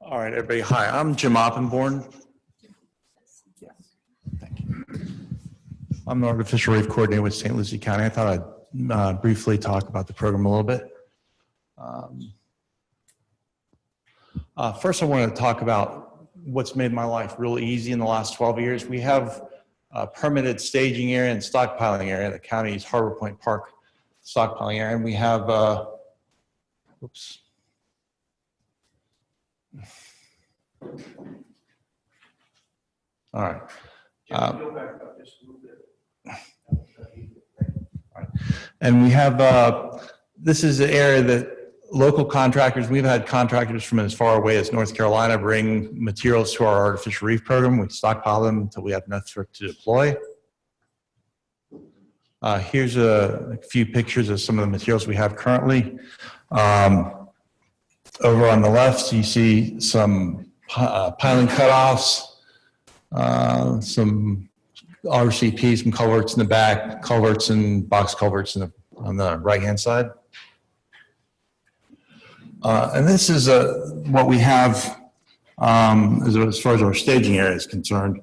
All right, everybody. Hi, I'm Jim Oppenborn. Yes, thank you. I'm the Artificial Reef Coordinator with St. Lucie County. I thought I'd briefly talk about the program a little bit. First, I wanted to talk about what's made my life really easy in the last 12 years. We have a permitted staging area and stockpiling area, the county's Harbour Pointe Park stockpiling area, and we have, oops. All right. And we have, this is an area that local contractors, we've had contractors from as far away as North Carolina bring materials to our artificial reef program. We stockpile them until we have enough to deploy. Here's a few pictures of some of the materials we have currently. Over on the left, you see some piling cutoffs, some RCPs, some culverts in the back, culverts and box culverts on the right-hand side. And this is what we have as far as our staging area is concerned.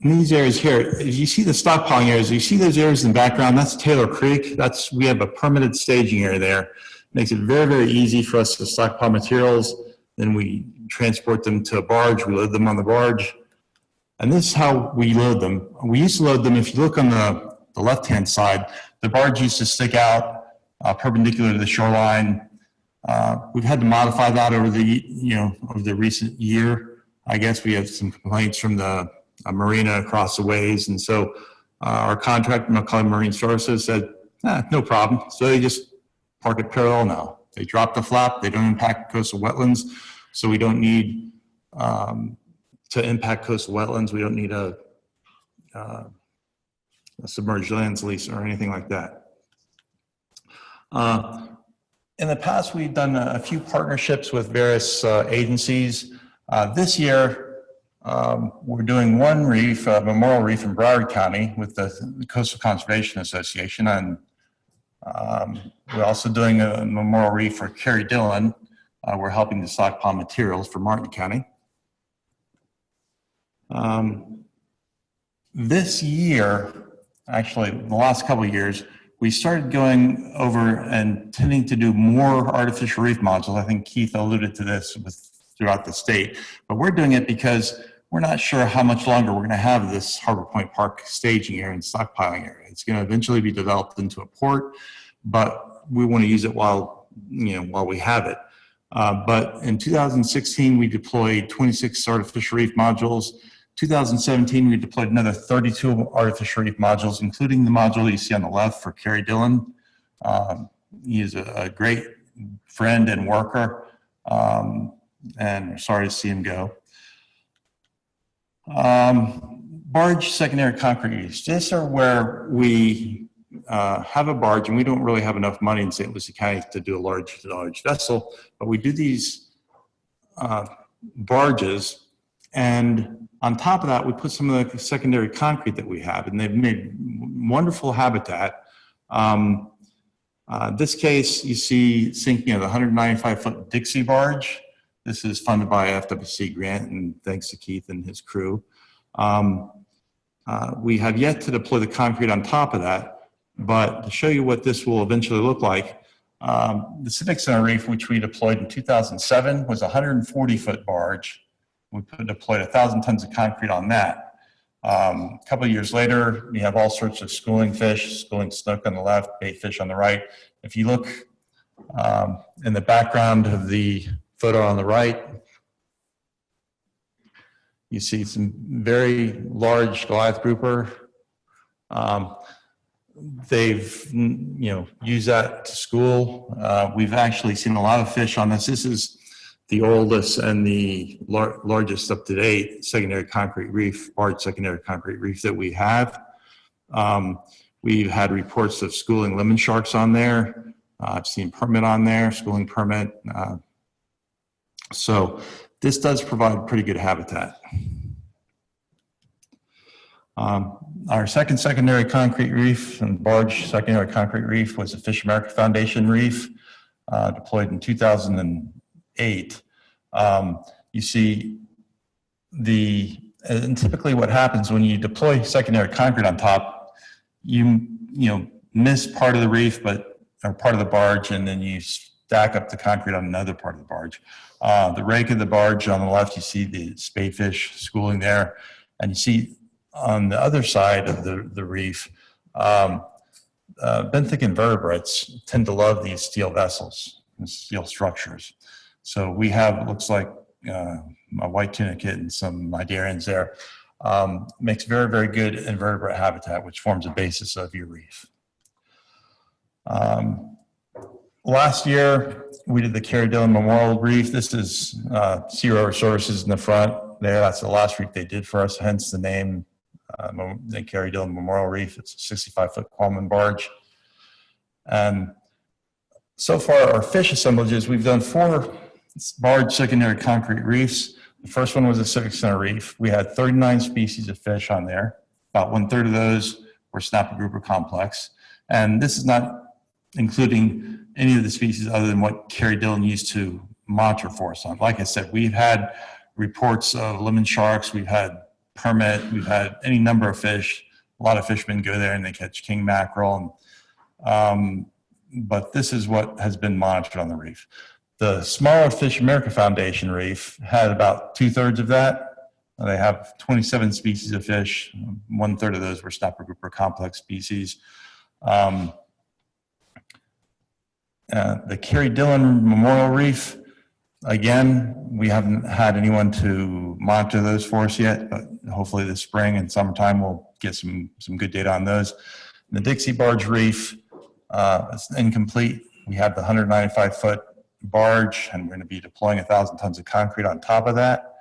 In these areas here, if you see the stockpiling areas, you see those areas in the background, that's Taylor Creek. We have a permitted staging area there. Makes it very, very easy for us to stockpile materials. Then we transport them to a barge. We load them on the barge. And this is how we load them. We used to load them, if you look on the left-hand side, the barge used to stick out perpendicular to the shoreline. We've had to modify that over the recent year. I guess we have some complaints from the marina across the ways. And so our contractor, McCullough Marine Services, said, no problem. So they just park it parallel now. They drop the flap. They don't impact coastal wetlands. So we don't need to impact coastal wetlands. We don't need a submerged lands lease or anything like that. In the past, we've done a few partnerships with various agencies. This year, we're doing one reef, Memorial Reef in Broward County with the Coastal Conservation Association, and we're also doing a Memorial Reef for Carey Dillon. We're helping to stockpile materials for Martin County. This year, actually the last couple of years, we started going over and tending to do more artificial reef modules. I think Keith alluded to this throughout the state, but we're doing it because we're not sure how much longer we're going to have this Harbour Pointe Park staging area and stockpiling area. It's going to eventually be developed into a port, but we want to use it while we have it. But in 2016, we deployed 26 artificial reef modules. 2017, we deployed another 32 artificial reef modules, including the module you see on the left for Carey Dillon. He is a great friend and worker, and sorry to see him go. Barge secondary concrete reefs. These are where we have a barge, and we don't really have enough money in St. Lucie County to do a large vessel, but we do these barges, and on top of that, we put some of the secondary concrete that we have, and they've made wonderful habitat. This case, you see sinking of the 195-foot Dixie barge. This is funded by a FWC grant, and thanks to Keith and his crew. We have yet to deploy the concrete on top of that, but to show you what this will eventually look like, the Civic Center Reef, which we deployed in 2007, was a 140-foot barge. We deployed 1,000 tons of concrete on that. A couple of years later, we have all sorts of schooling fish, schooling snook on the left, bait fish on the right. If you look in the background of the photo on the right, you see some very large Goliath grouper. They've used that to school. We've actually seen a lot of fish on this. This is the oldest and the largest up to date secondary concrete reef, barge secondary concrete reef that we have. We've had reports of schooling lemon sharks on there. I've seen permit on there, schooling permit. So this does provide pretty good habitat. Our second secondary concrete reef and barge secondary concrete reef was the Fish America Foundation reef. deployed in 2008. You see and typically what happens when you deploy secondary concrete on top, you miss part of the reef, or part of the barge, and then you stack up the concrete on another part of the barge. The rake of the barge on the left, you see the spadefish schooling there, and you see on the other side of the reef, benthic invertebrates tend to love these steel vessels and steel structures. So we have, looks like a white tunicate and some idarians there. Makes very, very good invertebrate habitat, which forms the basis of your reef. Last year, we did the Carey Dillon Memorial Reef. This is Sea Rover Services in the front there. That's the last reef they did for us, hence the name, the Carey Dillon Memorial Reef. It's a 65-foot Coleman barge. And so far, our fish assemblages, we've done 4 barge secondary concrete reefs. The first one was a Civic Center reef. We had 39 species of fish on there. About 1/3 of those were snapper grouper complex. And this is not including any of the species other than what Carey Dillon used to monitor for us on. Like I said, we've had reports of lemon sharks, we've had permit, we've had any number of fish. A lot of fishermen go there and they catch king mackerel. But this is what has been monitored on the reef. The Smaller Fish America Foundation reef had about 2/3 of that. They have 27 species of fish. 1/3 of those were snapper grouper complex species. The Carey Dillon Memorial Reef, again, we haven't had anyone to monitor those for us yet, but hopefully this spring and summertime we'll get some good data on those. The Dixie Barge Reef is incomplete. We have the 195-foot barge, and we're going to be deploying 1,000 tons of concrete on top of that.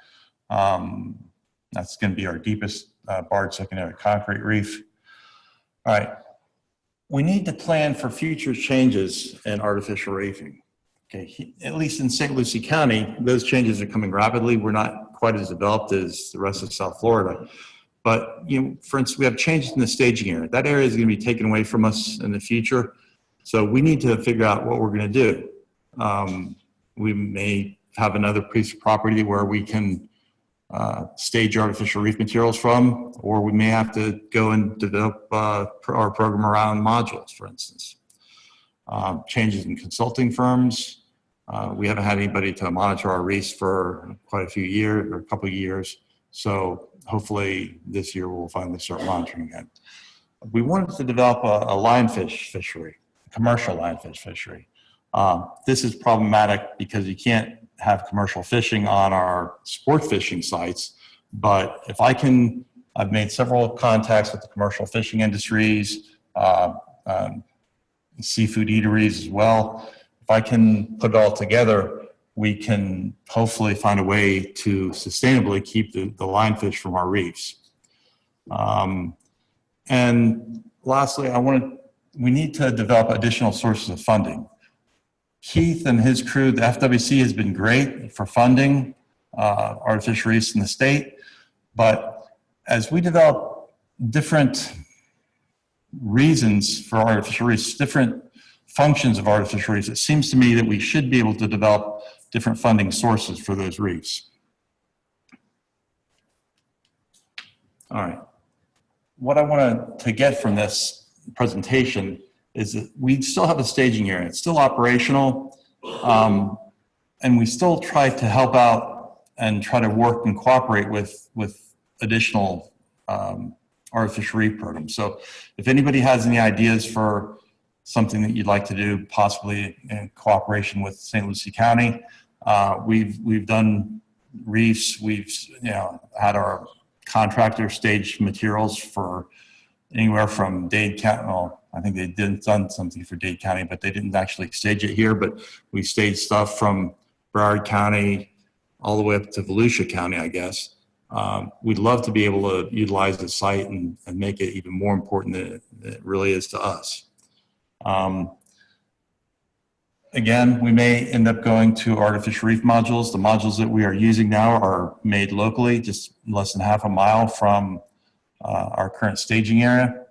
That's going to be our deepest barge secondary concrete reef. All right. We need to plan for future changes in artificial reefing. Okay, at least in St. Lucie County, those changes are coming rapidly. We're not quite as developed as the rest of South Florida. But, for instance, we have changes in the staging area. That area is going to be taken away from us in the future. So we need to figure out what we're going to do. We may have another piece of property where we can stage artificial reef materials from, or we may have to go and develop our program around modules, for instance. Changes in consulting firms. We haven't had anybody to monitor our reefs for quite a few years, or a couple of years. So hopefully this year we'll finally start monitoring again. We wanted to develop a lionfish fishery, a commercial lionfish fishery. This is problematic because you can't have commercial fishing on our sport fishing sites, but if I've made several contacts with the commercial fishing industries, seafood eateries as well. If I can put it all together, we can hopefully find a way to sustainably keep the lionfish from our reefs. And lastly, we need to develop additional sources of funding. Keith and his crew, the FWC, has been great for funding artificial reefs in the state, but as we develop different reasons for artificial reefs, different functions of artificial reefs, it seems to me that we should be able to develop different funding sources for those reefs. All right. What I wanted to get from this presentation is that we still have a staging area. It's still operational, and we still try to help out and try to work and cooperate with additional artificial reef programs. So if anybody has any ideas for something that you'd like to do, possibly in cooperation with St. Lucie County, we've done reefs. We've had our contractor stage materials for anywhere from Dade County. Well, I think they did done something for Dade County, but they didn't actually stage it here. But we staged stuff from Broward County all the way up to Volusia County, I guess. We'd love to be able to utilize the site and make it even more important than it really is to us. Again, we may end up going to artificial reef modules. The modules that we are using now are made locally, just less than half a mile from our current staging area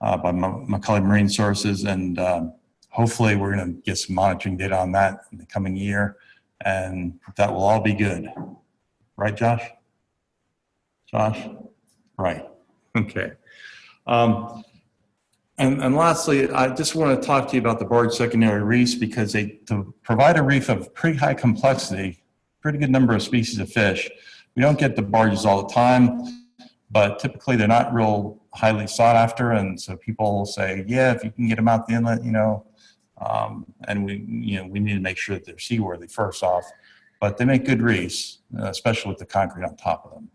by McCullough Marine Sources, and hopefully we're going to get some monitoring data on that in the coming year, and that will all be good. Right, Josh? Josh? Right. Okay. And lastly, I just want to talk to you about the barge secondary reefs, because to provide a reef of pretty high complexity, pretty good number of species of fish. We don't get the barges all the time, but typically they're not real highly sought after, and so people will say, yeah, if you can get them out the inlet, and we need to make sure that they're seaworthy first off, but they make good reefs, especially with the concrete on top of them.